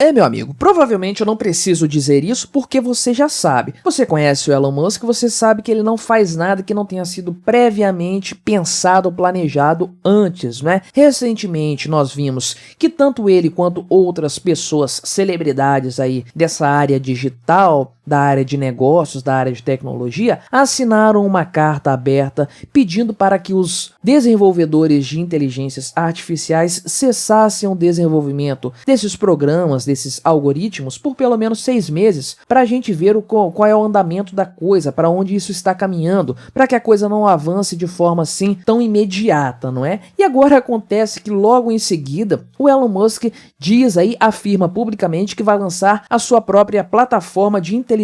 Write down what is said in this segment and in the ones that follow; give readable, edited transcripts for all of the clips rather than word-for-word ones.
Meu amigo, provavelmente eu não preciso dizer isso porque você já sabe. Você conhece o Elon Musk, você sabe que ele não faz nada que não tenha sido previamente pensado ou planejado antes, né? Recentemente nós vimos que tanto ele quanto outras pessoas, celebridades aí dessa área digital, da área de negócios, da área de tecnologia, assinaram uma carta aberta pedindo para que os desenvolvedores de inteligências artificiais cessassem o desenvolvimento desses programas, desses algoritmos, por pelo menos 6 meses, para a gente ver qual é o andamento da coisa, para onde isso está caminhando, para que a coisa não avance de forma assim tão imediata, não é? E agora acontece que logo em seguida o Elon Musk diz aí, afirma publicamente que vai lançar a sua própria plataforma de inteligência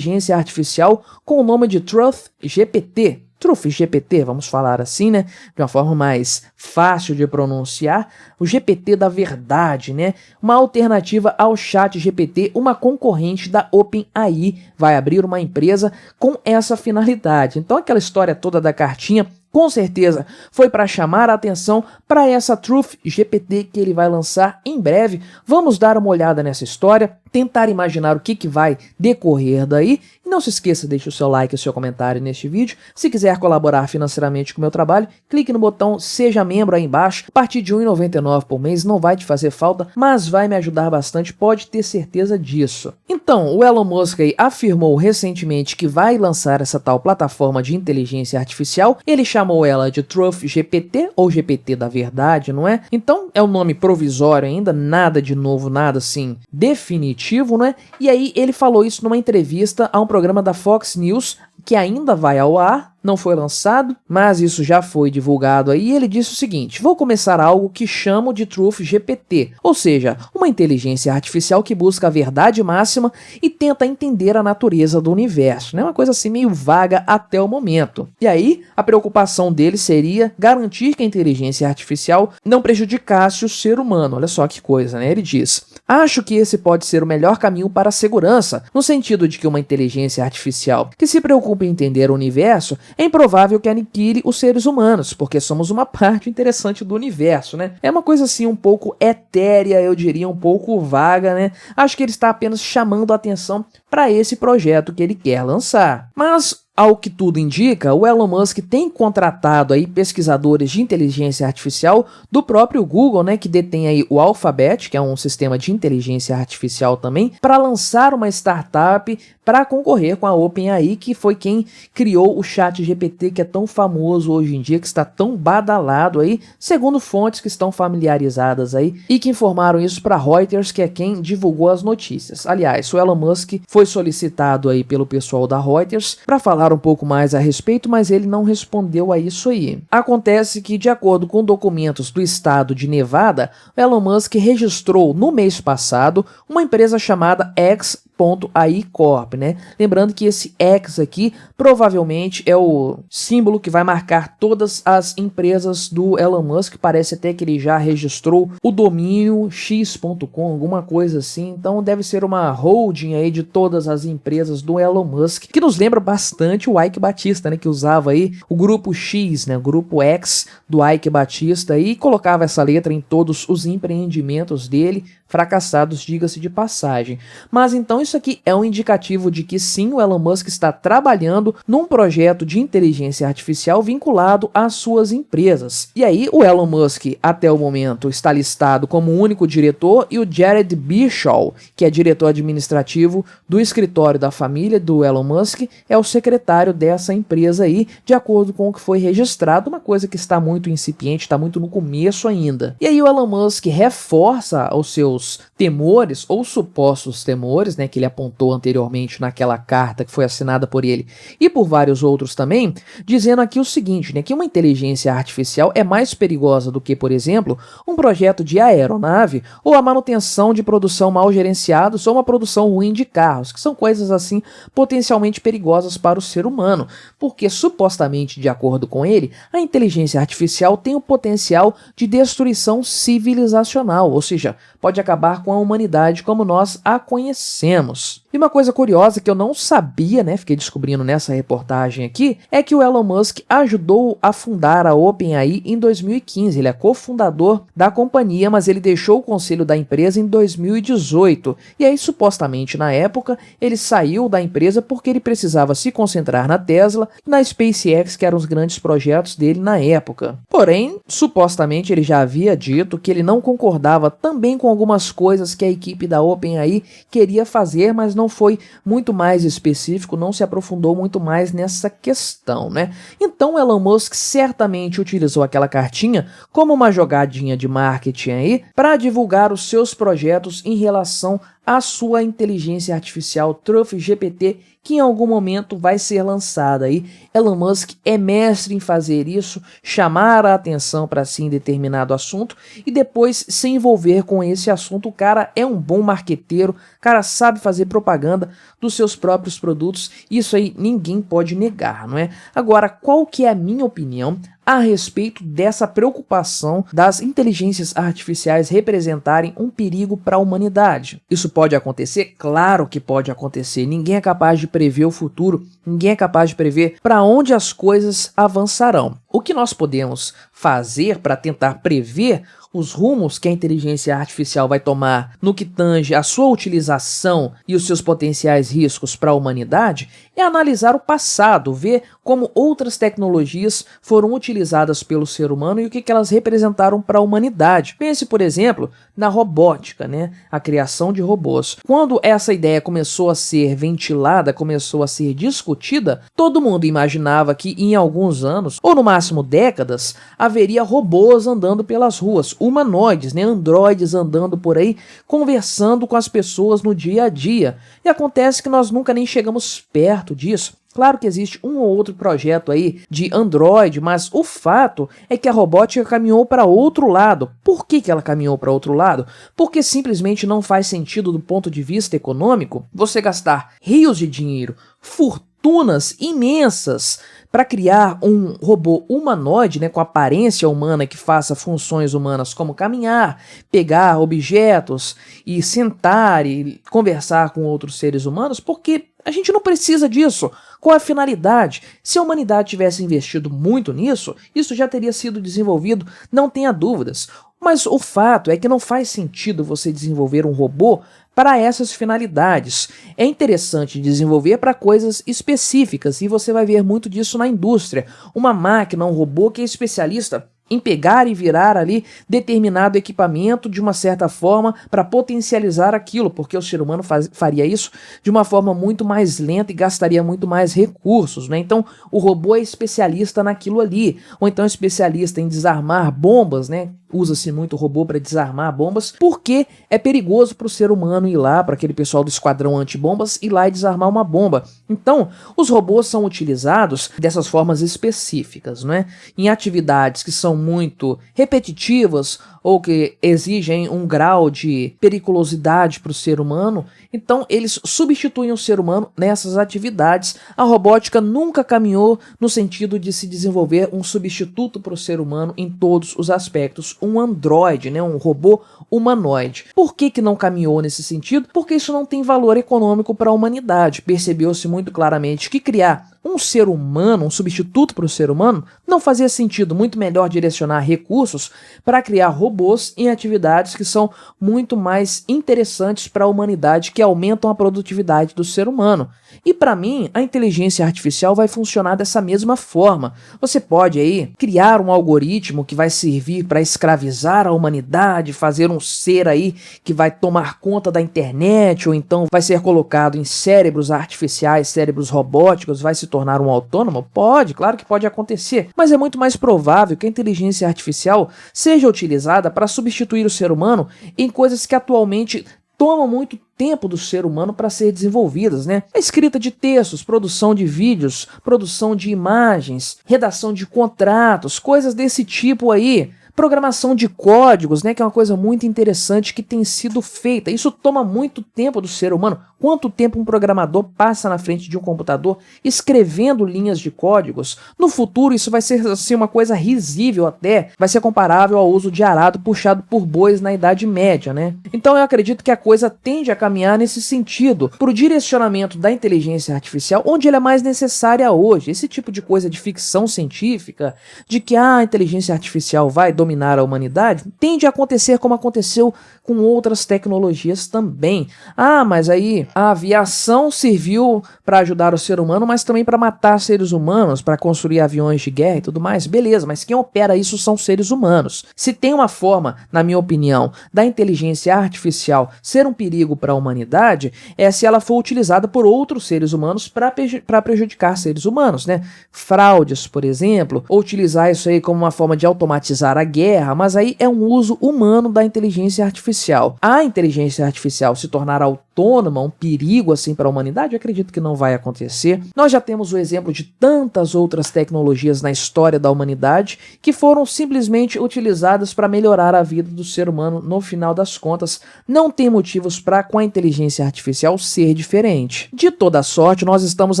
artificial com o nome de Truth GPT. Truth GPT, vamos falar assim, né? De uma forma mais fácil de pronunciar, o GPT da verdade, né? Uma alternativa ao Chat GPT, uma concorrente da OpenAI, vai abrir uma empresa com essa finalidade. Então aquela história toda da cartinha, com certeza foi para chamar a atenção para essa Truth GPT que ele vai lançar em breve. Vamos dar uma olhada nessa história, tentar imaginar o que vai decorrer daí. E não se esqueça, deixe o seu like e o seu comentário neste vídeo. Se quiser colaborar financeiramente com o meu trabalho, clique no botão Seja Membro aí embaixo. A partir de R$ 1,99 por mês não vai te fazer falta, mas vai me ajudar bastante, pode ter certeza disso. Então, o Elon Musk aí afirmou recentemente que vai lançar essa tal plataforma de inteligência artificial. Ele chamou ela de Truth GPT, ou GPT da verdade, não é? Então, é um nome provisório ainda, nada de novo, nada assim definitivo, né? E aí ele falou isso numa entrevista a um programa da Fox News, que ainda vai ao ar, não foi lançado, mas isso já foi divulgado aí. Ele disse o seguinte: vou começar algo que chamo de Truth GPT, ou seja, uma inteligência artificial que busca a verdade máxima e tenta entender a natureza do universo, né? Uma coisa assim meio vaga até o momento. E aí, a preocupação dele seria garantir que a inteligência artificial não prejudicasse o ser humano. Olha só que coisa, né? Ele diz: acho que esse pode ser o melhor caminho para a segurança, no sentido de que uma inteligência artificial que se preocupa em entender o universo é improvável que aniquile os seres humanos, porque somos uma parte interessante do universo, né? É uma coisa assim um pouco etérea, eu diria, um pouco vaga, né? Acho que ele está apenas chamando a atenção para esse projeto que ele quer lançar. Mas ao que tudo indica, o Elon Musk tem contratado aí pesquisadores de inteligência artificial do próprio Google, né, que detém aí o Alphabet, que é um sistema de inteligência artificial também, para lançar uma startup para concorrer com a OpenAI, que foi quem criou o Chat GPT, que é tão famoso hoje em dia, que está tão badalado aí, segundo fontes que estão familiarizadas aí e que informaram isso para Reuters, que é quem divulgou as notícias. Aliás, o Elon Musk foi solicitado aí pelo pessoal da Reuters para falar um pouco mais a respeito, mas ele não respondeu a isso aí. Acontece que, de acordo com documentos do estado de Nevada, o Elon Musk registrou no mês passado uma empresa chamada X.AI Corp, né? Lembrando que esse X aqui provavelmente é o símbolo que vai marcar todas as empresas do Elon Musk. Parece até que ele já registrou o domínio x.com, alguma coisa assim. Então deve ser uma holding aí de todas as empresas do Elon Musk, que nos lembra bastante o Ike Batista, né? Que usava aí o grupo X, né? O grupo X do Ike Batista e colocava essa letra em todos os empreendimentos dele, fracassados, diga-se de passagem. Mas então isso aqui é um indicativo de que sim, o Elon Musk está trabalhando num projeto de inteligência artificial vinculado às suas empresas. E aí o Elon Musk até o momento está listado como o único diretor, e o Jared Bischoff, que é diretor administrativo do escritório da família do Elon Musk, é o secretário dessa empresa aí, de acordo com o que foi registrado, uma coisa que está muito incipiente, está muito no começo ainda. E aí o Elon Musk reforça os seus temores, ou supostos temores, né, que ele apontou anteriormente naquela carta que foi assinada por ele e por vários outros também, dizendo aqui o seguinte, né, que uma inteligência artificial é mais perigosa do que, por exemplo, um projeto de aeronave ou a manutenção de produção mal gerenciados ou uma produção ruim de carros, que são coisas assim potencialmente perigosas para o ser humano, porque supostamente, de acordo com ele, a inteligência artificial tem o potencial de destruição civilizacional, ou seja, pode acabar com a humanidade como nós a conhecemos. E uma coisa curiosa que eu não sabia, né, fiquei descobrindo nessa reportagem aqui, é que o Elon Musk ajudou a fundar a OpenAI em 2015. Ele é cofundador da companhia, mas ele deixou o conselho da empresa em 2018. E aí, supostamente, na época, ele saiu da empresa porque ele precisava se concentrar na Tesla e na SpaceX, que eram os grandes projetos dele na época. Porém, supostamente, ele já havia dito que ele não concordava também com algumas coisas que a equipe da OpenAI queria fazer, mas não foi muito mais específico, não se aprofundou muito mais nessa questão, né? Então, Elon Musk certamente utilizou aquela cartinha como uma jogadinha de marketing aí para divulgar os seus projetos em relação à sua inteligência artificial Truth GPT, que em algum momento vai ser lançada aí. Elon Musk é mestre em fazer isso, chamar a atenção para si em determinado assunto e depois se envolver com esse assunto. O cara é um bom marqueteiro, o cara sabe fazer propaganda dos seus próprios produtos, isso aí ninguém pode negar, não é? Agora, qual que é a minha opinião a respeito dessa preocupação das inteligências artificiais representarem um perigo para a humanidade? Isso pode acontecer? Claro que pode acontecer. Ninguém é capaz de prever o futuro, ninguém é capaz de prever para onde as coisas avançarão. O que nós podemos fazer para tentar prever os rumos que a inteligência artificial vai tomar no que tange a sua utilização e os seus potenciais riscos para a humanidade é analisar o passado, ver como outras tecnologias foram utilizadas pelo ser humano e o que elas representaram para a humanidade. Pense, por exemplo, na robótica, né? A criação de robôs. Quando essa ideia começou a ser ventilada, começou a ser discutida, todo mundo imaginava que em alguns anos, ou no máximo décadas, haveria robôs andando pelas ruas, humanoides, né? Androides andando por aí, conversando com as pessoas no dia a dia. E acontece que nós nunca nem chegamos perto disso. Claro que existe um ou outro projeto aí de Android, mas o fato é que a robótica caminhou para outro lado. Por que ela caminhou para outro lado? Porque simplesmente não faz sentido do ponto de vista econômico você gastar rios de dinheiro, fortunas imensas para criar um robô humanoide, né, com aparência humana que faça funções humanas como caminhar, pegar objetos e sentar e conversar com outros seres humanos, porque a gente não precisa disso. Qual a finalidade? Se a humanidade tivesse investido muito nisso, isso já teria sido desenvolvido, não tenha dúvidas. Mas o fato é que não faz sentido você desenvolver um robô para essas finalidades. É interessante desenvolver para coisas específicas e você vai ver muito disso na indústria. Uma máquina, um robô que é especialista em pegar e virar ali determinado equipamento de uma certa forma para potencializar aquilo, porque o ser humano faria isso de uma forma muito mais lenta e gastaria muito mais recursos, né? Então o robô é especialista naquilo ali, ou então é especialista em desarmar bombas, né? Usa-se muito o robô para desarmar bombas, porque é perigoso para o ser humano ir lá, para aquele pessoal do esquadrão antibombas, ir lá e desarmar uma bomba. Então, os robôs são utilizados dessas formas específicas, né? Em atividades que são muito repetitivas ou que exigem um grau de periculosidade para o ser humano, então eles substituem o ser humano nessas atividades. A robótica nunca caminhou no sentido de se desenvolver um substituto para o ser humano em todos os aspectos, um androide, né, um robô humanoide. Por que não caminhou nesse sentido? Porque isso não tem valor econômico para a humanidade. Percebeu-se muito claramente que criar um ser humano, um substituto para o ser humano, não fazia sentido. Muito melhor direcionar recursos para criar robôs em atividades que são muito mais interessantes para a humanidade, que aumentam a produtividade do ser humano. E para mim, a inteligência artificial vai funcionar dessa mesma forma. Você pode aí criar um algoritmo que vai servir para escravizar a humanidade, fazer um ser aí que vai tomar conta da internet, ou então vai ser colocado em cérebros artificiais, cérebros robóticos, vai se tornar um autônomo? Pode, claro que pode acontecer, mas é muito mais provável que a inteligência artificial seja utilizada para substituir o ser humano em coisas que atualmente tomam muito tempo do ser humano para ser desenvolvidas, né? A escrita de textos, produção de vídeos, produção de imagens, redação de contratos, coisas desse tipo aí. Programação de códigos, né, que é uma coisa muito interessante que tem sido feita. Isso toma muito tempo do ser humano. Quanto tempo um programador passa na frente de um computador escrevendo linhas de códigos? No futuro isso vai ser assim, uma coisa risível até, vai ser comparável ao uso de arado puxado por bois na Idade Média, né? Então eu acredito que a coisa tende a caminhar nesse sentido, para o direcionamento da inteligência artificial, onde ela é mais necessária hoje. Esse tipo de coisa de ficção científica, de que a inteligência artificial vai dominar a humanidade, tende a acontecer como aconteceu com outras tecnologias também. Ah, mas aí a aviação serviu para ajudar o ser humano, mas também para matar seres humanos, para construir aviões de guerra e tudo mais. Beleza, mas quem opera isso são seres humanos. Se tem uma forma, na minha opinião, da inteligência artificial ser um perigo para a humanidade, é se ela for utilizada por outros seres humanos para prejudicar seres humanos, né? Fraudes, por exemplo, ou utilizar isso aí como uma forma de automatizar a guerra, mas aí é um uso humano da inteligência artificial. A inteligência artificial se tornar autônoma, um perigo assim para a humanidade, eu acredito que não vai acontecer. Nós já temos o exemplo de tantas outras tecnologias na história da humanidade que foram simplesmente utilizadas para melhorar a vida do ser humano. No final das contas, não tem motivos para com a inteligência artificial ser diferente. De toda sorte, nós estamos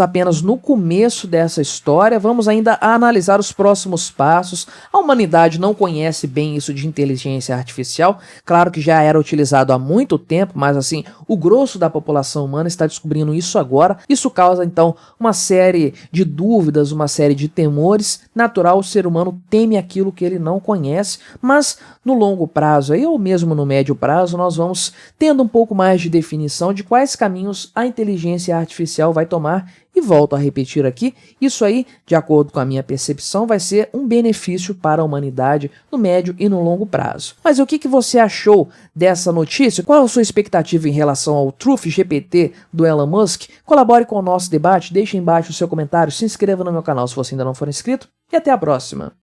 apenas no começo dessa história, vamos ainda analisar os próximos passos. A humanidade não conhece bem isso de inteligência artificial, claro que já era utilizado há muito tempo, mas assim, o grosso da população humana está descobrindo isso agora. Isso causa então uma série de dúvidas, uma série de temores. Natural, o ser humano teme aquilo que ele não conhece, mas no longo prazo aí, ou mesmo no médio prazo, nós vamos tendo um pouco mais de definição de quais caminhos a inteligência artificial vai tomar. E volto a repetir aqui, isso aí, de acordo com a minha percepção, vai ser um benefício para a humanidade no médio e no longo prazo. Mas o que você achou dessa notícia? Qual a sua expectativa em relação ao Truth GPT do Elon Musk? Colabore com o nosso debate, deixe embaixo o seu comentário, se inscreva no meu canal se você ainda não for inscrito e até a próxima.